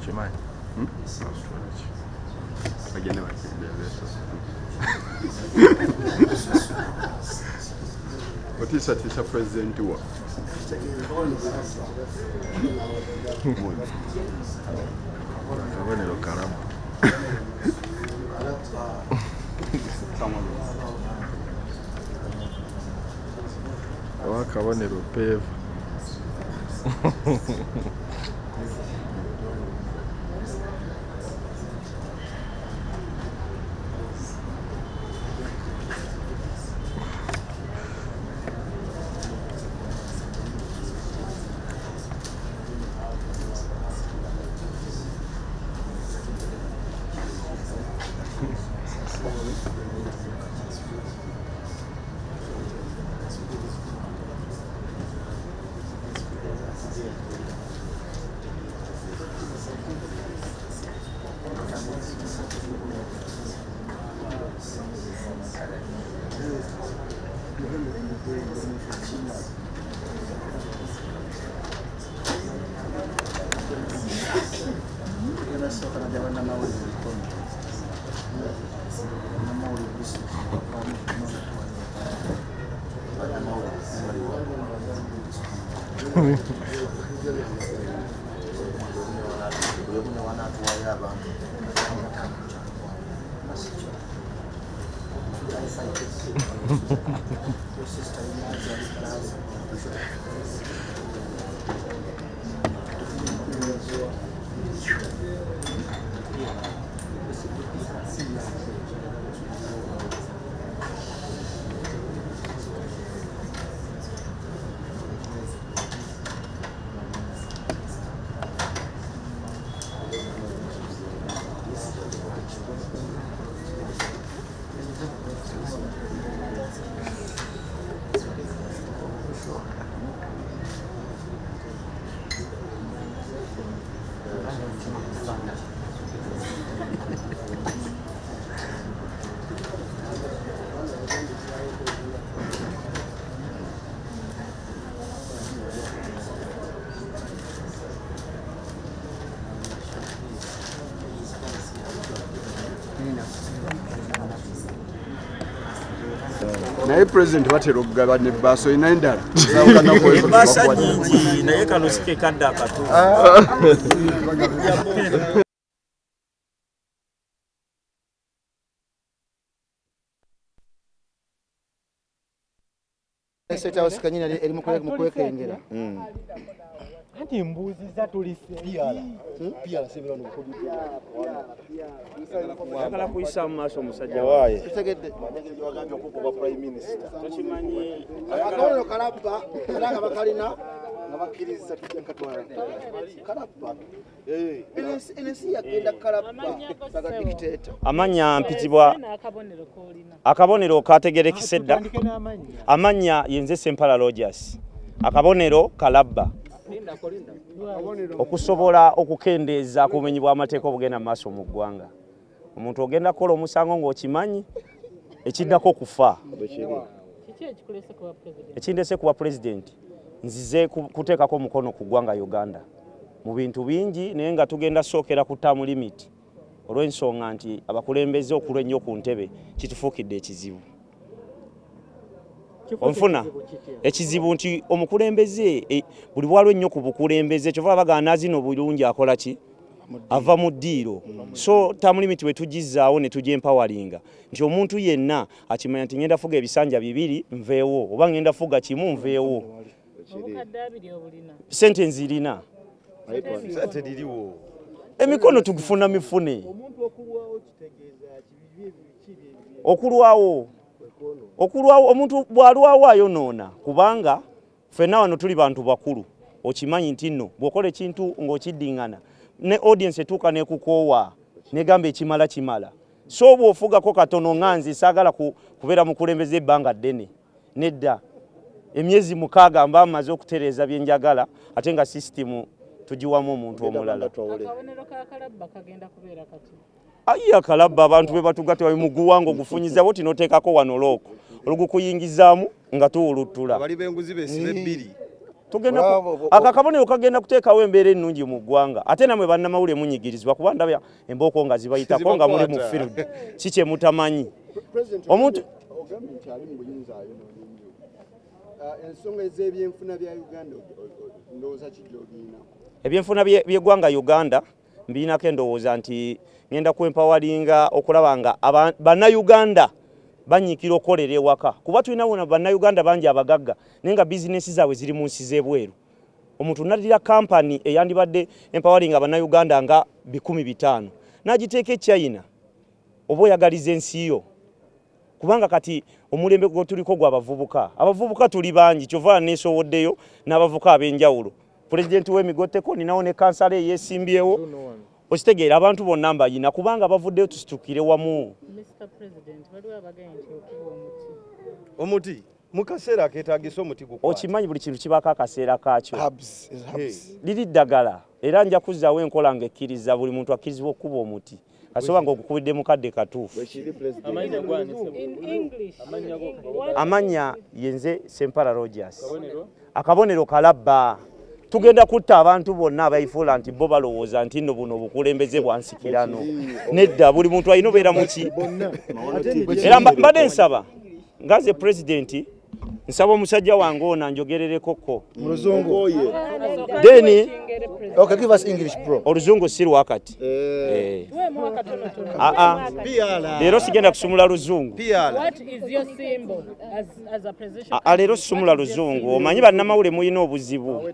Okimanyi? Bagende bakendeza. Otiisa president wa. Akabonero kalamu. Akabonero peva. Naye president batera okugaba ne baaso ina endala. Ebbaasa nnyingi naye kano si ke kadde akato. State House kanyina eri mu kwekengera. Anti mbuzi za tulise. Pia sibira no Yakala kuyisa mu maaso omusajja waaye. Tutegedde wagambye okuba prime minister. Tokimanyi akakono kalabba nga bakalina nga bakkiriza tutenkatwala. kalabba. NSC yagenda kalabba saga dictator. amanya mpitibwa akabonero kategerekese dda. Amanya yenze Sempala Rogers. Akabonero kalabba. Okusobola okukendeeza ku bumenyi bw'amateeka obugenda mu maaso mu ggwanga. Omuntu ogenda kukola omusango ng'okimanyi ekiddako kufa. Ekindese kuba president nzize kuteekako omukono ku ggwanga Uganda mu bintu bingi naye nga tugenda sookera ku term limit olw'ensonga nti abakulembeze okulwa ennyo ku ntebe kitufuukidde ekizibu. Onfuna ekizibu nti omukulembeze buli bwalwe ennyo ku bukulembeze kyova bagana zino bulungi akola ki ava mu ddiiro. So term limit we tugizaawo ne tujja empoweringa nti omuntu yenna akimanya nti ngenda fuga ebisanja bibiri nveewo oba ngenda fuga kimu nveewo. Sente nzirina Sente diriwo. emikono tugifuna mifune okulwawo omuntu bwalwawo ayonoona kubanga ffenna wano tuli bantu bakulu okimanyi nti nno bw'okola ekintu ng'okiddingana ne audience etuuka nekukoowa negamba ekimala. So bw'ofugako katono nganzi saagala kubeera mukulembeze ebbanga ddene nedda emyezi 6 mba amaze okutereeza bye njagala ate nga system tugiwamu omuntu omulala. Akabonero ka kalabba kagenda kubeera kati. Ayi akalabba abantu be batugate wa muguwango gufunyiza boti noteekako wano looko olugukuyingizaamu nga tuwulutula. Bali benguzi besibe 2. tugenda akakabonero kagenda kuteekawo embeera ennungi mu ggwanga ate namwe bannamawulire munyigirizibwa kuba ndabya embooko nga zibayitako nga muli mu field si kye mutamanyi omuntu ogambye nti ali mu buyinza ayonoonye nnyo ensonga ez'ebyenfuna bya Uganda ndowooza ki gy'obiina ebyenfuna by'eggwanga Uganda mbiinako endowooza nti ngenda kwempawalinga okulaba nga bannayuganda banyiikira okukolera ewaka kuba tulina wona bannayuganda bangi abagagga naye nga bizinesi zaabwe ziri mu nsi z'ebweru omuntu naddira kampani eyandibadde empawalinga bannayuganda nga 500 n'agiteeka e China oba oyagaliza ensi yo kubanga kati omulembe gwe tuliko abavubuka tuli bangi kyova neesowoddeyo n'abavuka ab'enjawulo pulezidenti w'emigotteko ninawo ne kansala eyeesimbyewo okitegeera abantu bonna mbayina kubanga bavuddeyo tusitukire wamu. Mr. President, waliwo abagenda okuba omuti mu kaseera keetaagisa omuti gukwata okimanyi buli kintu kibaako akaseera kaakyo liri ddagala era nja kuzzaawo enkola ng'ekkiriza buli muntu akkirizibwa okukuba omuti kasoba ng'ogukubidde mukadde katuufu. Amanya yenze Sempala Rogers akabonero kalabba tugenda kutta abantu bonna abayifuula nti bo balowooza nti nno buno obukulembeze bwansikirano nedda buli muntu alina obeera muki era mbadde nsaba ngaze pulezidenti nsaba omusajja wange ono anjogerereko Muluzungu. then Okay, give us English, bro. oluzungu si lwakati leero sigenda kusumula luzungu What is your symbol as a presidential leero sisumula luzungu omanyi bannamawule mulina obuzibu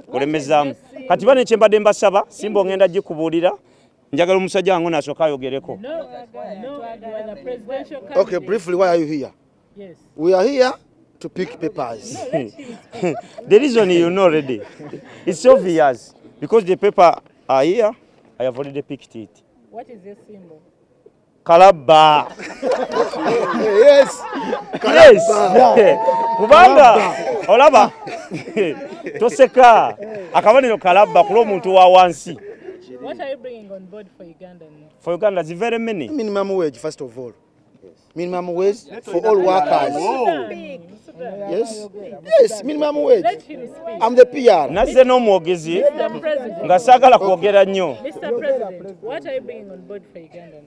kulemezaamu kati bane kyembadde mbasaba simba ogenda gikubuulira njagala omusajja wange nasooka ayogereko. No, you are the presidential candidate. Okay, briefly, why are you here? Yes. We are here to pick papers. The reason you know already, it's obvious because the paper are here. I have already picked it. What is your symbol? Kalaba. Yes. Yes. Kubanga olaba toseka akabonero kalaba kulo omuntu wa wansi. What are you bringing on board for Uganda? For Uganda, it's very many. Minimum wage, first of all. Minimum wage for all workers. Yes. Yes, minimum wage. Let him speak. I'm the PR. Nazze n'omwogezi Mr. President. nga saagala kwogera nnyo. Mr. President, what are you bringing on board for Uganda?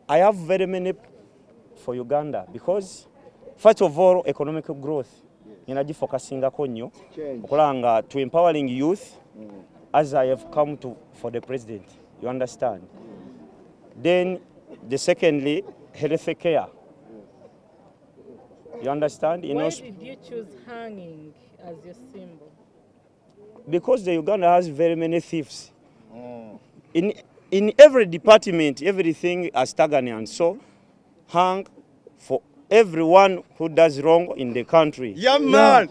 I have very many for Uganda because first of all economic growth ninagifocusingako nnyo okulaba nga to empowering youth as I have come to for the president, you understand. Then the secondly, health care, you understand. Why did you choose hanging as your symbol? Because the Uganda has very many thieves. In every department, everything is stagnant. So hang for everyone who does wrong in the country. Yeah, man.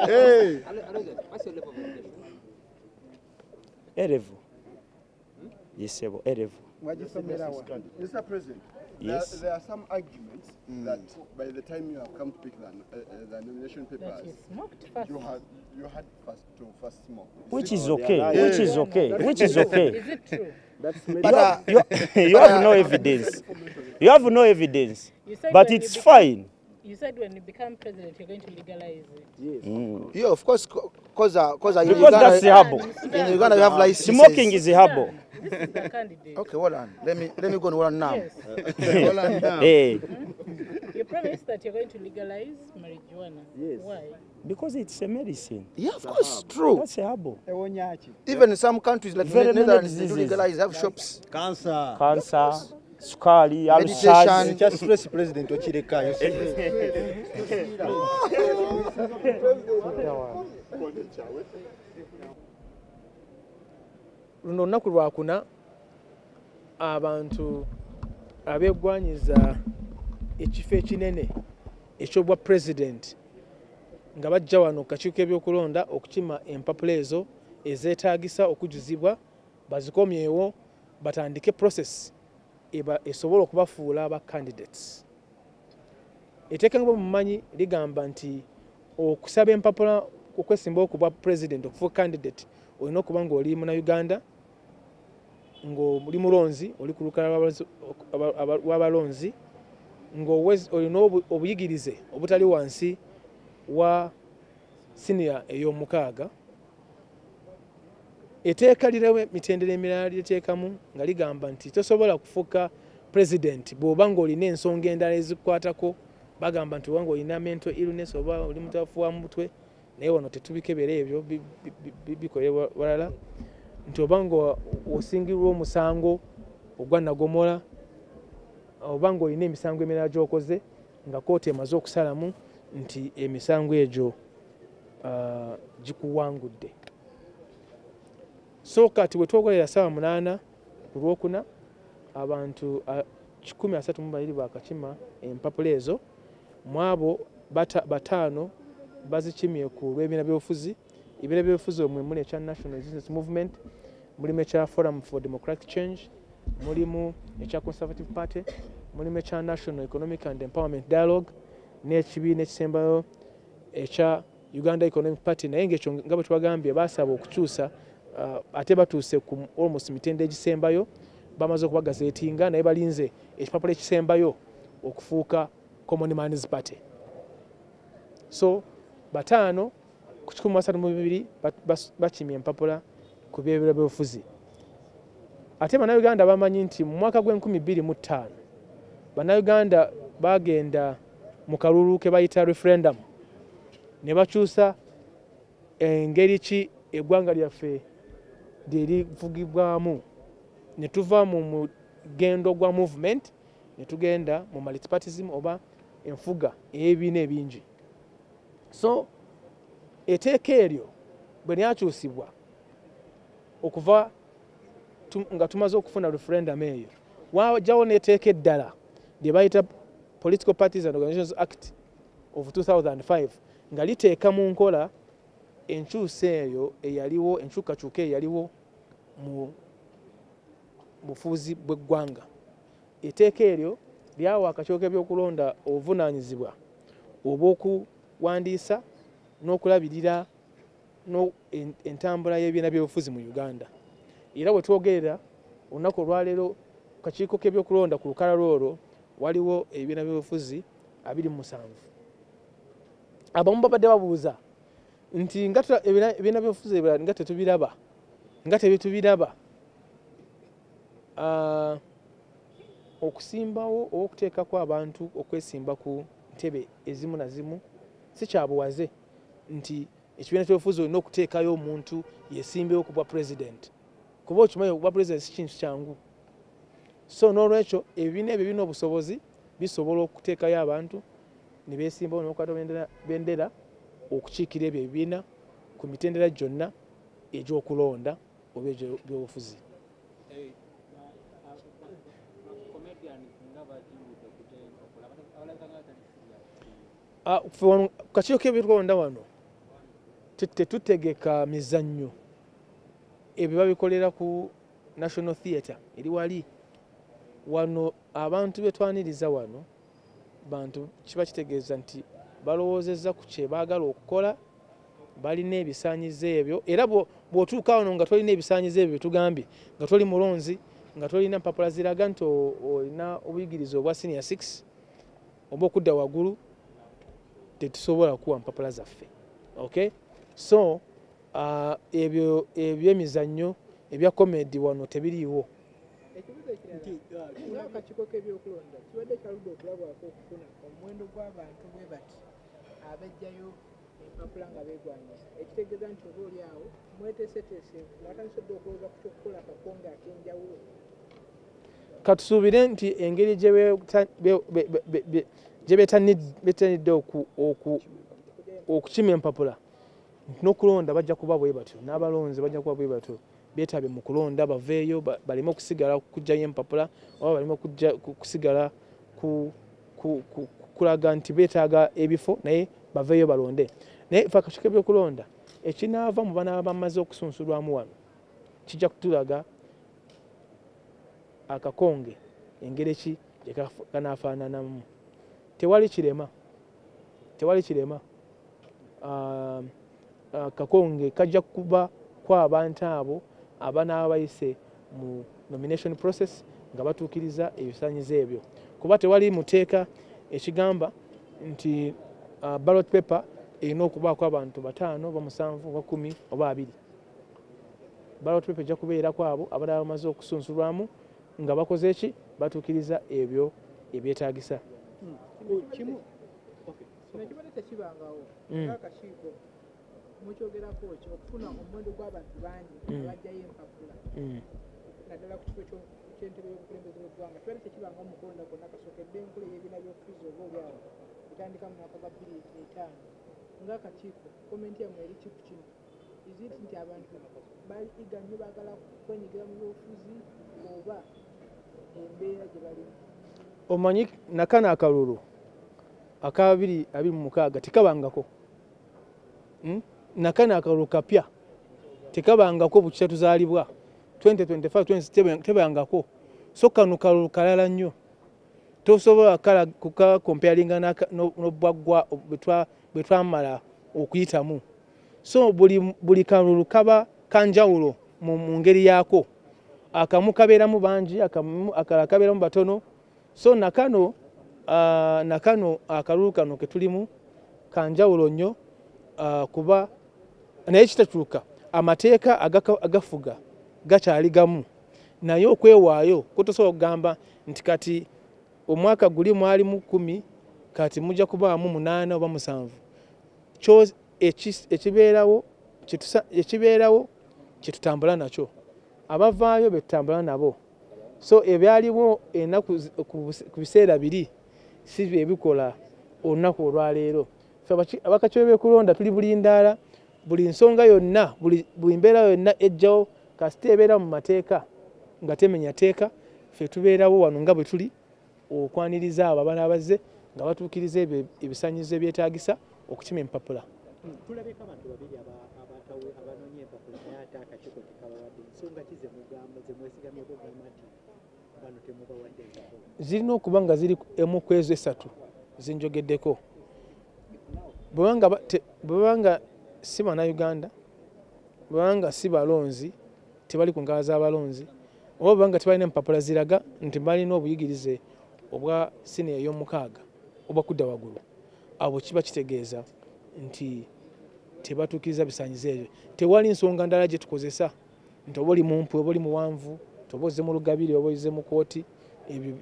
Hey. Erevu. Yes, Erevu. Mr. President, Yes. there are some arguments that by the time you have come to pick the nomination That papers, you smoked first. you had first smoke. Which is okay. Which is okay. Which is okay. Is it true? But, You have no evidence. You have no evidence. You said But when it's you become- fine. You said when you become president, you're going to legalize it. yeah, of course, because Because that's a habit. in Uganda we have licenses. Smoking is a habit. This is the candidate. Okay, hold on. Let me go and hold on now. Yes. Hey, You promised that you're going to legalize marijuana. Yes. Why? because it's a medicine. Yeah, of course, true. That's a habit. Even in some countries like Very many Netherlands, they do diseases. legalize, have shops. Cancer. Cancer, sukari, Meditation. ulcers. Just stress president Ochireka. You see. luno olunaku lwakuna abantu abeegwanyiza ekifo ekinene ekyobwa president nga bajja wano ku kakiiko ebyokulonda okukima empapula ezo ezeetaagisa okujuzibwa bazikomyewo batandike process esobola okubafuula aba candidates. Etteeka nga bwe mumanyi ligamba nti okusaba empapula okwesimbawo ku bwa president okufuuka candidate olina okuba ng'oli Munnayuganda, ng'oli mulonzi, oli ku lukalala lw'abalonzi, ng'olina obuyigirize obutali wansi wa senior ey'omukaaga, etteeka lirawo emitendera emirala lyeteekamu nga ligamba nti tosobola kufuuka president bw'oba ng'olina ensonga endala ezikukwatako. Bagamba nti oba ng'olina mental illness oba oli mutafu wa mutwe, naye wano tetubikebera ebyo bikolebwa walala, nti oba ng'osingirwa omusango ogwa nagomola oba ng'olina emisango emirala gy'okoze nga kooti emaze okusalamu nti emisango egyo gikuwangudde. So kati bwe twogolera 8 ku Lwokuna, abantu 132 bakakima empapula ezo, mu abo 5 bazikimye ku lw'ebibiina by'obufuzi. Ebibiina by'obufuzi omwe muli ekya National Business Movement, mulimu ekya Forum for Democratic Change, mulimu ekya Conservative Party, mulimu ekya National Economic and Empowerment Dialogue, n'ekibiina ekisembayo ekya Uganda Economic Party. Naye ng'ekyo nga bwe twagambye basaba okukyusa ate batuuse ku almost mitende egisembayo, bamaze okubagazeetinga naye balinze ekipapula ekisembayo okufuuka Common Man's Party. So 5 ku 132 bakimye empapula ku by'ebibiina by'obufuzi. Ate bannayuganda bamanyi nti mu mwaka gw'2005 bannayuganda bagenda mu kalulu ke bayita referendum ne bakyusa engeri ki eggwanga lyaffe lyerivugibwamu, ne tuva mu mugendo gwa movement ne tugenda mu multipartyism oba enfuga ey'ebibiina ebingi. So etteeka eryo bwe lyakyusibwa okuva nga tumaze okufuna referendum eyo, wajjawo n'etteeka eddala lye bayita Political Parties and Organizations Act of 2005 nga liteeka mu nkola enkyusa eyo eyaliwo, enkyukakyuka eyaliwo mu bufuzi bw'eggwanga. Etteeka eryo lyawa akakiiko k'ebyokulonda obuvunaanyizibwa obw'okuwandiisa n'okulabirira entambula y'ebibiina by'obufuzi mu Uganda. Era bwe twogerera olunaku olwaleero kakiiko k'ebyokulonda ku lukalala olwo waliwo ebibiina by'obufuzi 27. Abamu babadde babuuza nti nga ebibiina by'obufuzi ebirala nga tetubiraba, nga tebitubiraba. Okusimbawo oba okuteekako abantu okwesimba ku ntebe ezimu na zimu si kyabuwaze nti ekibiina ky'obufuzi olina okuteekayo omuntu yesimbewo ku bwa president, kuba okimanyi obwa president si kintu kyangu. So n'olwekyo ebibiina ebyo birina obusobozi bisobola okuteekayo abantu ne beesimbawo n'okukwata bendera okukiikira ebyo ebibiina ku mitendera gyonna egy'okulonda oba egy'obufuzi. Kakiiko k'ebyokulonda wano tetutegeka mizannyo, ebyo babikolera ku National Theatre eri wali. Wano abantu betwaniriza wano bantu kiba kitegeeza nti balowoozezza ku kye baagala okukola, balina ebisaanyizo ebyo. Era bw'otuuka wano nga tolina ebisaanyizo ebyo betugambye, nga toli mulonzi, nga tolina mpapula ziraga nti olina obuyigirize obwa senior 6 oba okudda waggulu, tetusobola kuwa mpapula zaffe. Okay? So ebyo emizannyo ebya comedy wano tebiriiwo. Akakiiko k'ebyokulonda kibadde kyaludde okulabwako okufuna omuwendo gw'abantu bwe bati abajjayo empapula nga beegwanyiza, ekitegeeza nti oba oli awo mweteeseteese mwatandise okulowooza ku kyokukola akakonge ak'enjawulo. Katusuubire nti engeri gye beetanidde okukima empapula n'okulonda bajja kuba bwe batyo, n'abalonzi bajja kuba bwe batyo, beetabe mu kulonda baveeyo baleme okusigala kujjayo empapula oba baleme kusigala kulaga nti beetaaga ebifo naye baveeyo balonde. Naye fe akakiiko k'ebyokulonda ekinaava mu banaaba bamaze okusunsulwamu wano kijja kutulaga akakonge engeri ki gye kanaafaananamu. Tewali kirema. Akakonge kajja kuba kw'abantu abo abanaaba bayise mu nomination process nga batuukiriza ebisaanyizo ebyo. kuba tewali muteeka ekigamba nti ballot paper erina okubaako abantu 5 oba 7 oba 10 oba 2. Ballot paper ejja kubeerako abo abalala bamaze okusunsulwamu nga bakoze eki batuukiriza ebyo ebyetaagisa. kimu nekibadde tekibangawo akakiiko mukyogerako ki okufuna omuwendo gw'abantu bangi abajjayo empapula naddala ku kifo ky'entebe y'obukulembeze bw'eggwanga kibadde tekibangawo mu kulonda kwonna kasookedde enkula ey'ebibiina by'obufuzi oba olyawo etandika mu mwaka gwa 2005 ng'akakiiko komenti yammwe eri ki ku kino iziti nti abantu bayiga nnyo baagala kwenyigira mu byobufuzi oba embeera gye balimu. Omanyi nakana akalulu aka 2026 tekabangako. Nakana akalulu kapya tekabangako bukya tuzaalibwa 2025 tebangako. So kano kalulu kalala nnyo tosobola kala kuka comparinga n'obwaggwa bwetwamala okuyitamu. So buli kalulu kaba kanjawulo mu ngeri yaako. Akamu kabeeramu bangi, akalala kabeeramu batono. So nakano akalulu kano ke tulimu kanjawulo nnyo kuba naye kitatuuka amateeka agafuga gakyali gamu naye okwewaayo kutosobola okugamba nti kati omwaka guli mwalimu 10 kati mujja kubaamu 8 oba 7. Kyo ekibeerawo kyetutambula nakyo abavaayo betutambula nabo. So ebyaliwo enaku ku biseera biri si ebikola olunaku olwaleero. Abakakiiko b'ekulonda tuli bulindaala buli nsonga yonna buli mbeera yonna ejjawo kasita ebeera mu mateeka nga temenya teeka ffe tubeerawo wano nga bwe tuli okwaniriza abo abaana abazze nga batuukiriza ebyo ebisaanyizo ebyetaagisa okukima empapula. Tulabeko abantu babiri abanoonya empapula naye ate akakiiko tekabawadde. Nsonga ki ze mugamba ze mwesigamyeko gamba nti bano temubawadde empapula? Zirina okuba nga ziri emu ku ezo 3 zinjogeddeko. Bwebanga si bannayuganda, bwebanga si balonzi tebali ku ngala z'abalonzi, oba bwebanga tebalina empapula ziraga nti balina obuyigirize obwa siniya ey'omukaaga oba kudda waggulu, abo kiba kitegeeza nti tebatuukiriza bisaanyizo ebyo. Tewali nsonga ndala gye tukozesa nti oba oli mumpi oba oli muwanvu oba ozze mu lugabire oba ozze mu kooti, ebyo